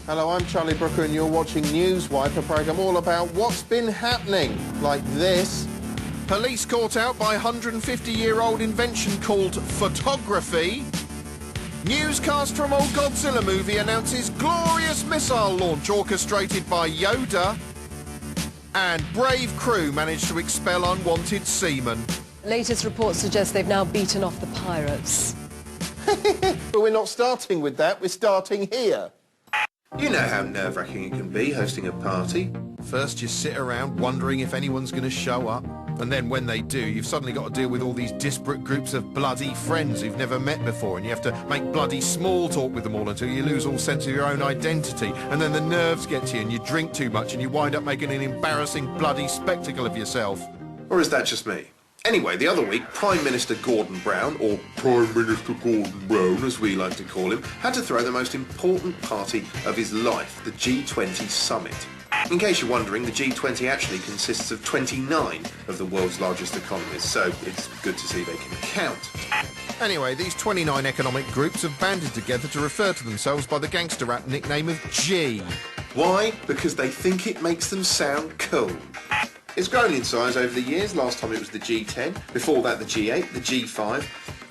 Hello, I'm Charlie Brooker and you're watching Newswipe, a programme all about what's been happening, like this. Police caught out by 150-year-old invention called photography. Newscast from old Godzilla movie announces glorious missile launch orchestrated by Yoda. And brave crew managed to expel unwanted seamen. Latest reports suggest they've now beaten off the pirates. But we're not starting with that, we're starting here. You know how nerve-wracking it can be hosting a party. First you sit around wondering if anyone's going to show up, and then when they do, you've suddenly got to deal with all these disparate groups of bloody friends who've never met before, and you have to make bloody small talk with them all until you lose all sense of your own identity, and then the nerves get to you and you drink too much and you wind up making an embarrassing bloody spectacle of yourself. Or is that just me? Anyway, the other week, Prime Minister Gordon Brown, or Prime Minister Gordon Brown as we like to call him, had to throw the most important party of his life, the G20 summit. In case you're wondering, the G20 actually consists of 29 of the world's largest economies, so it's good to see they can count. Anyway, these 29 economic groups have banded together to refer to themselves by the gangster rap nickname of G. Why? Because they think it makes them sound cool. It's grown in size over the years. Last time it was the G10, before that the G8, the G5,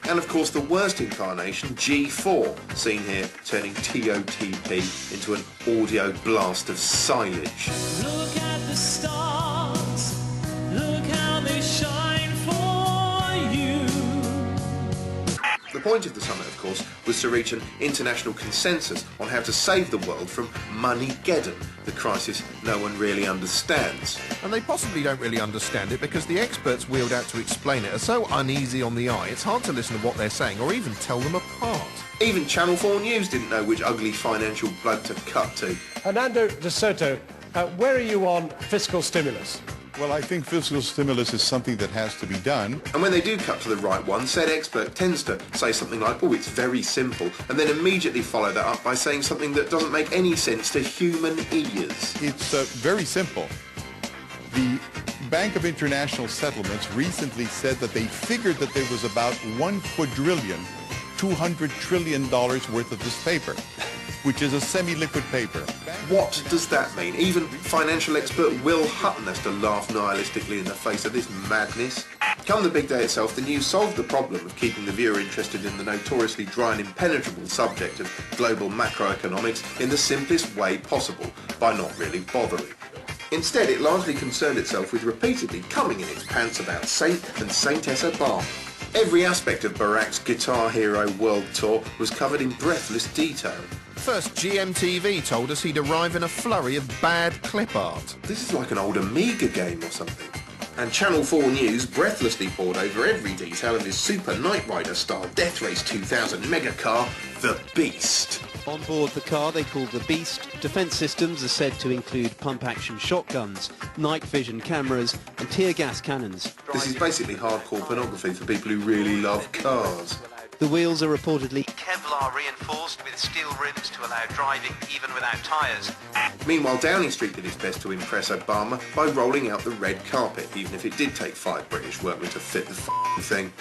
and of course the worst incarnation, G4, seen here turning TOTP into an audio blast of silage. Look at the stars, look how they shine for you. The point of the summit, of course, was to reach an international consensus on how to save the world from Money-geddon, the crisis no one really understands. And they possibly don't really understand it because the experts wheeled out to explain it are so uneasy on the eye, it's hard to listen to what they're saying or even tell them apart. Even Channel 4 News didn't know which ugly financial bloke to cut to. Hernando de Soto, where are you on fiscal stimulus? Well, I think fiscal stimulus is something that has to be done. And when they do cut to the right one, said expert tends to say something like, oh, it's very simple, and then immediately follow that up by saying something that doesn't make any sense to human ears. It's very simple. The Bank of International Settlements recently said that they figured that there was about $1,200 trillion worth of this paper, which is a semi-liquid paper. What does that mean? Even financial expert Will Hutton has to laugh nihilistically in the face of this madness. Come the big day itself, the news solved the problem of keeping the viewer interested in the notoriously dry and impenetrable subject of global macroeconomics in the simplest way possible, by not really bothering. Instead, it largely concerned itself with repeatedly coming in its pants about Saint and Saintess Obama. Every aspect of Barack's Guitar Hero World Tour was covered in breathless detail. First, GMTV told us he'd arrive in a flurry of bad clip art. This is like an old Amiga game or something. And Channel 4 News breathlessly pored over every detail of his Super Knight Rider-style Death Race 2000 mega car, the Beast. On board the car they called the Beast, defence systems are said to include pump-action shotguns, night vision cameras and tear gas cannons. This is basically hardcore pornography for people who really love cars. The wheels are reportedly Kevlar reinforced with steel rims to allow driving even without tyres. Meanwhile, Downing Street did its best to impress Obama by rolling out the red carpet, even if it did take 5 British workmen to fit the thing.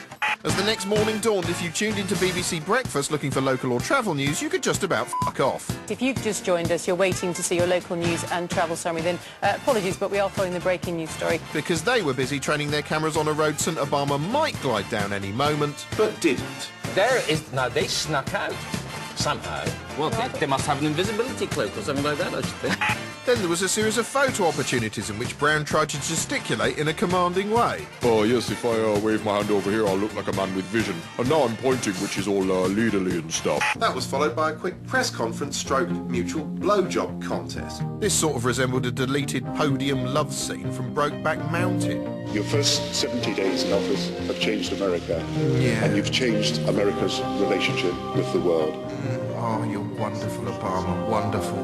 As the next morning dawned, if you tuned into BBC Breakfast looking for local or travel news, you could just about fuck off. If you've just joined us, you're waiting to see your local news and travel summary, then apologies, but we are following the breaking news story. Because they were busy training their cameras on a road St Obama might glide down any moment. But didn't. Now they snuck out somehow. Well, they must have an invisibility cloak or something like that, I should think. Then there was a series of photo opportunities in which Brown tried to gesticulate in a commanding way. Oh, yes, if I wave my hand over here, I'll look like a man with vision. And now I'm pointing, which is all leaderly and stuff. That was followed by a quick press conference stroke mutual blowjob contest. This sort of resembled a deleted podium love scene from Brokeback Mountain. Your first 70 days in office have changed America. Yeah. And you've changed America's relationship with the world. Oh, you're wonderful, Obama. Wonderful.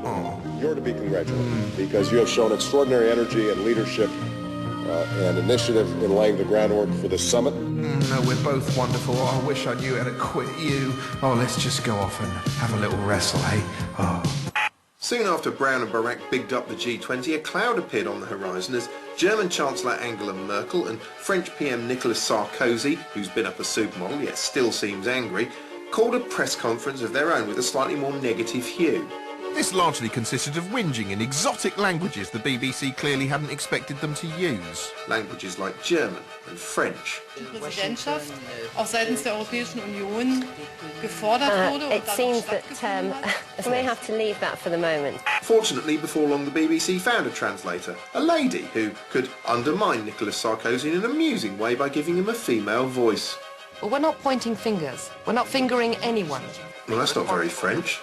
Oh. You're to be congratulated because you have shown extraordinary energy and leadership and initiative in laying the groundwork for this summit. No, we're both wonderful. Oh, I wish I knew how to quit you. Oh, let's just go off and have a little wrestle, eh? Oh. Soon after Brown and Barack bigged up the G20, a cloud appeared on the horizon as German Chancellor Angela Merkel and French PM Nicolas Sarkozy, who's been up a supermodel yet still seems angry, called a press conference of their own with a slightly more negative hue. This largely consisted of whinging in exotic languages the BBC clearly hadn't expected them to use. Languages like German and French. Präsidentschaft auch seitens der Europäischen Union gefordert wurde. It seems that we may have to leave that for the moment. Fortunately, before long the BBC found a translator, a lady who could undermine Nicolas Sarkozy in an amusing way by giving him a female voice. Well, we're not pointing fingers. We're not fingering anyone. Well, that's not very French.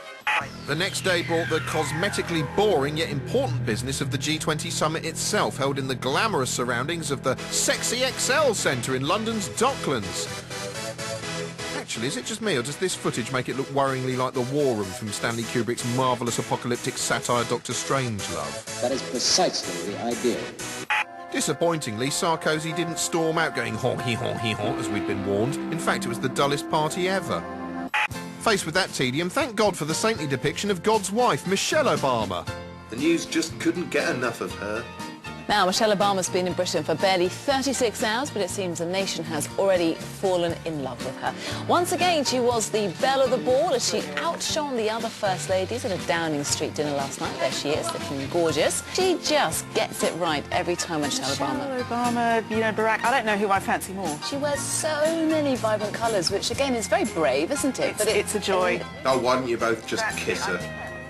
The next day brought the cosmetically boring yet important business of the G20 summit itself, held in the glamorous surroundings of the Sexy XL Centre in London's Docklands. Actually, is it just me, or does this footage make it look worryingly like the War Room from Stanley Kubrick's marvellous apocalyptic satire Dr. Strangelove? That is precisely the idea. Disappointingly, Sarkozy didn't storm out going honk-he-honk-he-honk as we'd been warned. In fact, it was the dullest party ever. Faced with that tedium, thank God for the saintly depiction of God's wife, Michelle Obama. The news just couldn't get enough of her. Now, Michelle Obama's been in Britain for barely 36 hours, but it seems the nation has already fallen in love with her. Once again, she was the belle of the ball as she outshone the other First Ladies at a Downing Street dinner last night. There she is, looking gorgeous. She just gets it right every time, Michelle Obama. Obama, you know, Barack, I don't know who I fancy more. She wears so many vibrant colours, which again is very brave, isn't it? But it's a joy. Oh, why don't you both just kiss her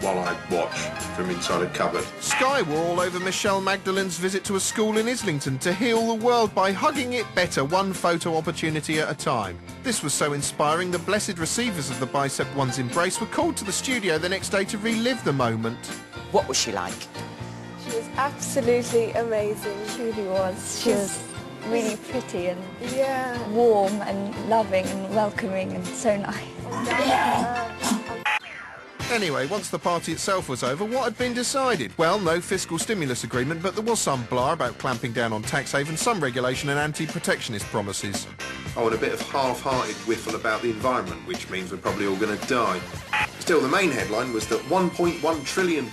while I watch from inside a cupboard? Sky were all over Michelle Magdalen's visit to a school in Islington to heal the world by hugging it better, one photo opportunity at a time. This was so inspiring, the blessed receivers of the Bicep One's embrace were called to the studio the next day to relive the moment. What was she like? She was absolutely amazing. She really was. She was really pretty and warm and loving and welcoming and so nice. Anyway, once the party itself was over, what had been decided? Well, no fiscal stimulus agreement, but there was some blah about clamping down on tax havens, some regulation and anti-protectionist promises. Oh, and a bit of half-hearted whiffle about the environment, which means we're probably all going to die. Still, the main headline was that $1.1 trillion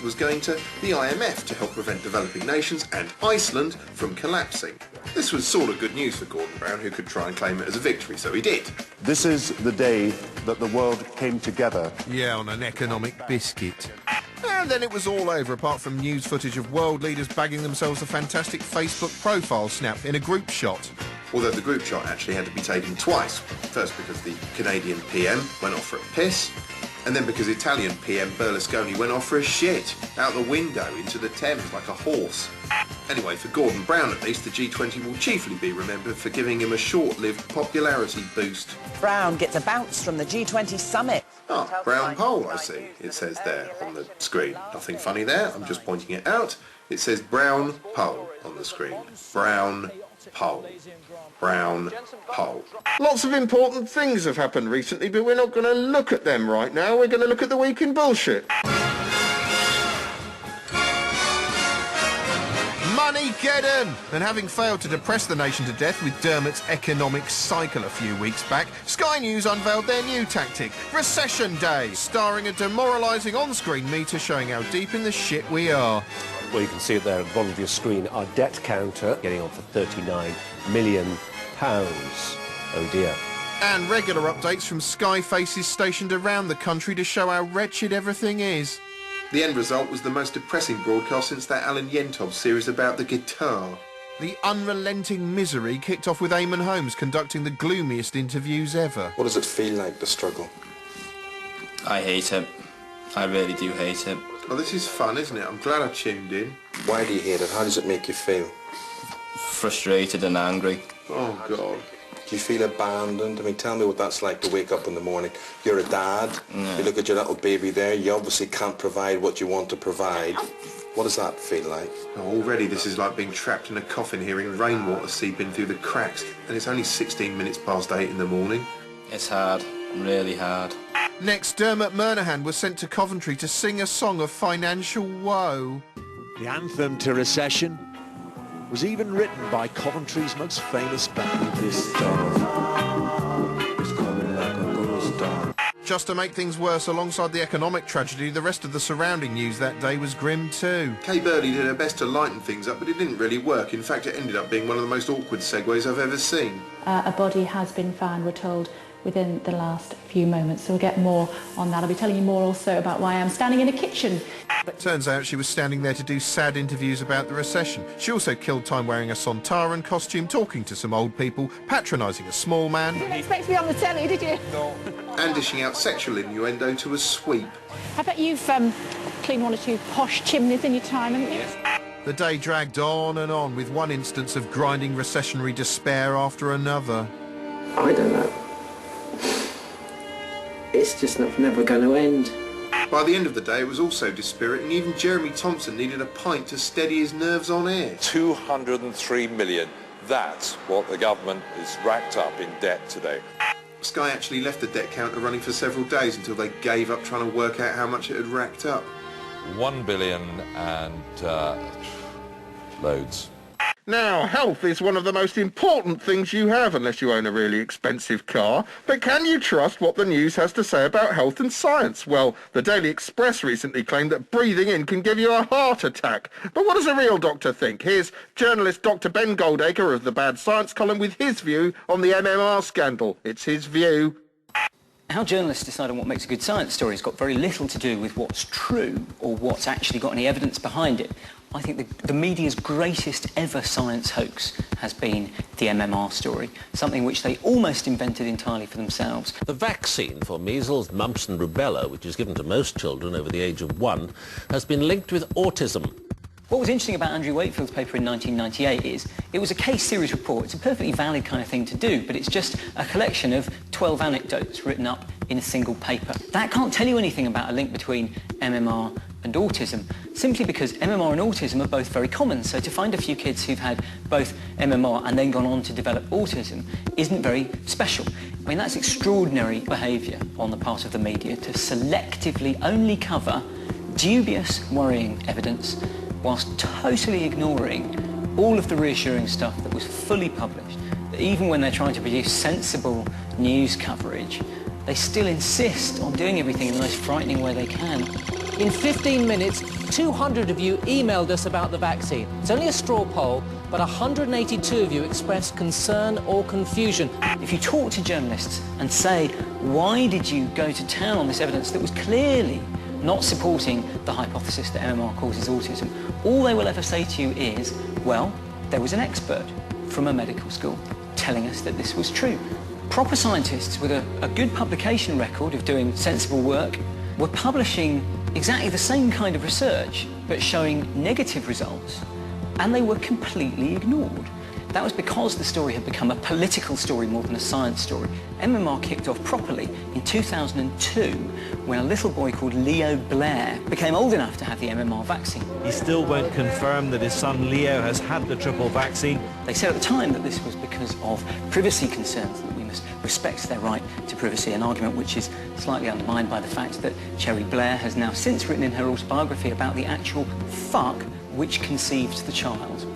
was going to the IMF to help prevent developing nations and Iceland from collapsing. This was sort of good news for Gordon Brown, who could try and claim it as a victory, so he did. This is the day that the world came together. Yeah, on an economic biscuit. And then it was all over, apart from news footage of world leaders bagging themselves a fantastic Facebook profile snap in a group shot. Although the group shot actually had to be taken twice. First because the Canadian PM went off for a piss, and then because Italian PM Berlusconi went off for a shit, out the window into the Thames like a horse. Anyway, for Gordon Brown at least, the G20 will chiefly be remembered for giving him a short-lived popularity boost. Brown gets a bounce from the G20 summit. Ah, brown pole, I see, it says there on the screen. Nothing funny there, I'm just pointing it out. It says brown pole on the screen. Brown pole. Brown pole. Lots of important things have happened recently, but we're not going to look at them right now. We're going to look at the week in bullshit. Money-geddon! And having failed to depress the nation to death with Dermot's economic cycle a few weeks back, Sky News unveiled their new tactic, Recession Day, starring a demoralising on-screen meter showing how deep in the shit we are. Well, you can see it there at the bottom of your screen, our debt counter getting on for £39 million. Oh dear. And regular updates from Sky faces stationed around the country to show how wretched everything is. The end result was the most depressing broadcast since that Alan Yentov series about the guitar. The unrelenting misery kicked off with Eamon Holmes conducting the gloomiest interviews ever. What does it feel like, the struggle? I hate it. I really do hate it. Oh, this is fun, isn't it? I'm glad I tuned in. Why do you hate it? How does it make you feel? Frustrated and angry. Oh, God. Do you feel abandoned? I mean, tell me what that's like to wake up in the morning. You're a dad. Yeah. You look at your little baby there. You obviously can't provide what you want to provide. What does that feel like? Oh, already this is like being trapped in a coffin hearing rainwater seeping through the cracks. And it's only 16 minutes past 8 in the morning. It's hard. Really hard. Next, Dermot Murnahan was sent to Coventry to sing a song of financial woe. The anthem to recession was even written by Coventry's most famous band. This storm is coming like a ghost storm. Just to make things worse, alongside the economic tragedy, the rest of the surrounding news that day was grim too. Kay Burley did her best to lighten things up, but it didn't really work. In fact, it ended up being one of the most awkward segues I've ever seen. A body has been found, we're told, within the last few moments. So we'll get more on that. I'll be telling you more also about why I'm standing in a kitchen. Turns out she was standing there to do sad interviews about the recession. She also killed time wearing a Sontaran costume, talking to some old people, patronising a small man. You didn't expect to be on the telly, did you? No. And dishing out sexual innuendo to a sweep. I bet you've cleaned one or two posh chimneys in your time, haven't you? Yes. The day dragged on, with one instance of grinding recessionary despair after another. I don't know. It's just never going to end. By the end of the day, it was also dispiriting. Even Jeremy Thompson needed a pint to steady his nerves on air. 203 million. That's what the government is racked up in debt today. Sky actually left the debt counter running for several days until they gave up trying to work out how much it had racked up. 1 billion and loads. Now, health is one of the most important things you have, unless you own a really expensive car. But can you trust what the news has to say about health and science? Well, the Daily Express recently claimed that breathing in can give you a heart attack. But what does a real doctor think? Here's journalist Dr. Ben Goldacre of the Bad Science column with his view on the MMR scandal. It's his view. How journalists decide on what makes a good science story has got very little to do with what's true or what's actually got any evidence behind it. I think the media's greatest ever science hoax has been the MMR story, something which they almost invented entirely for themselves. The vaccine for measles, mumps and rubella, which is given to most children over the age of 1, has been linked with autism. What was interesting about Andrew Wakefield's paper in 1998 is it was a case series report. It's a perfectly valid kind of thing to do, but it's just a collection of 12 anecdotes written up in a single paper. That can't tell you anything about a link between MMR and autism, simply because MMR and autism are both very common. So to find a few kids who've had both MMR and then gone on to develop autism isn't very special. I mean, that's extraordinary behaviour on the part of the media to selectively only cover dubious, worrying evidence whilst totally ignoring all of the reassuring stuff that was fully published. Even when they're trying to produce sensible news coverage, they still insist on doing everything in the most frightening way they can. In 15 minutes, 200 of you emailed us about the vaccine. It's only a straw poll, but 182 of you expressed concern or confusion. If you talk to journalists and say, why did you go to town on this evidence that was clearly not supporting the hypothesis that MMR causes autism, all they will ever say to you is, well, there was an expert from a medical school telling us that this was true. Proper scientists with a good publication record of doing sensible work were publishing exactly the same kind of research, but showing negative results, and they were completely ignored. That was because the story had become a political story more than a science story. MMR kicked off properly in 2002 when a little boy called Leo Blair became old enough to have the MMR vaccine. He still won't confirm that his son Leo has had the triple vaccine. They said at the time that this was because of privacy concerns, that we must respect their right to privacy, an argument which is slightly undermined by the fact that Cherry Blair has now since written in her autobiography about the actual fuck which conceived the child.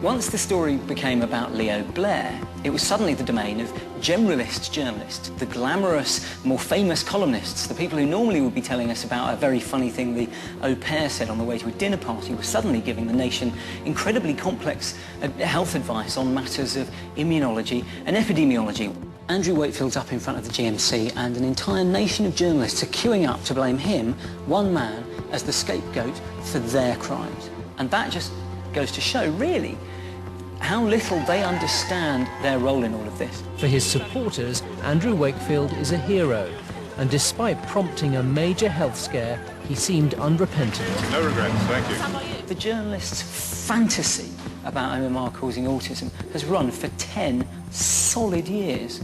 Once the story became about Leo Blair, it was suddenly the domain of generalist journalists, the glamorous, more famous columnists, the people who normally would be telling us about a very funny thing the au pair said on the way to a dinner party, were suddenly giving the nation incredibly complex health advice on matters of immunology and epidemiology. Andrew Wakefield's up in front of the GMC and an entire nation of journalists are queuing up to blame him, one man, as the scapegoat for their crimes. And that just goes to show, really, how little they understand their role in all of this. For his supporters, Andrew Wakefield is a hero, and despite prompting a major health scare, he seemed unrepentant. No regrets, thank you. The journalists' fantasy about MMR causing autism has run for 10 solid years.